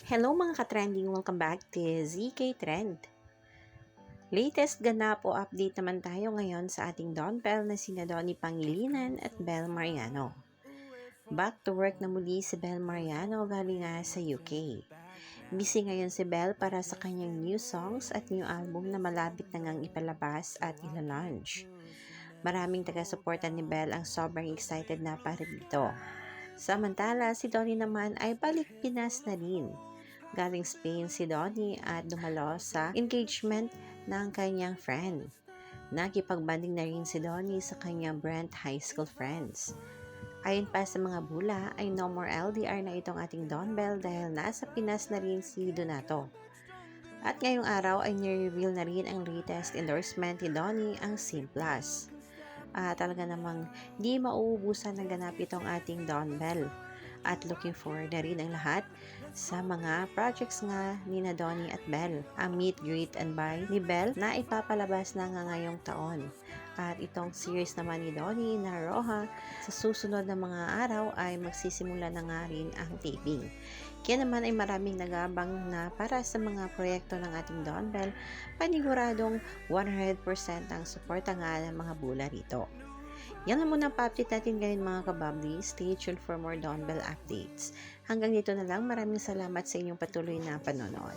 Hello mga ka-trending, welcome back to ZK Trend. Latest ganap o update naman tayo ngayon sa ating Don Bell na sina Donnie Pangilinan at Bel Mariano. Back to work na muli si Bel Mariano galing nga sa UK. Busy ngayon si Bel para sa kanyang new songs at new album na malapit na ngang ipalabas at ila-launch. Maraming taga-suporta ni Bel ang sobrang excited na para dito. Samantala, si Donnie naman ay balik Pinas na rin. Galing Spain si Donnie at dumalo sa engagement ng kanyang friend. Nakipagbanding na rin si Donnie sa kanyang Brent High School friends. Ayon pa sa mga bula ay no more LDR na itong ating Don Bell dahil nasa Pinas na rin si Donato. At ngayong araw ay ni-reveal na rin ang latest endorsement ni Donnie, ang SIM Plus. Talaga namang di mauubusan ng ganap itong ating Don Bell. At looking forward na rin ang lahat sa mga projects nga ni na Donnie at Bel. Ang Meet, Greet and Buy ni Bel na ipapalabas na nga ngayong taon. At itong series naman ni Donnie na Roja sa susunod na mga araw ay magsisimula na nga rin ang taping. Kaya naman ay maraming nagabang na para sa mga proyekto ng ating Don Bell, paniguradong 100% ang suporta nga ng mga bula rito. Yan lang muna ang pa-update natin ngayon mga kababli. Stay tuned for more Don Bell updates. Hanggang dito na lang. Maraming salamat sa inyong patuloy na panonood.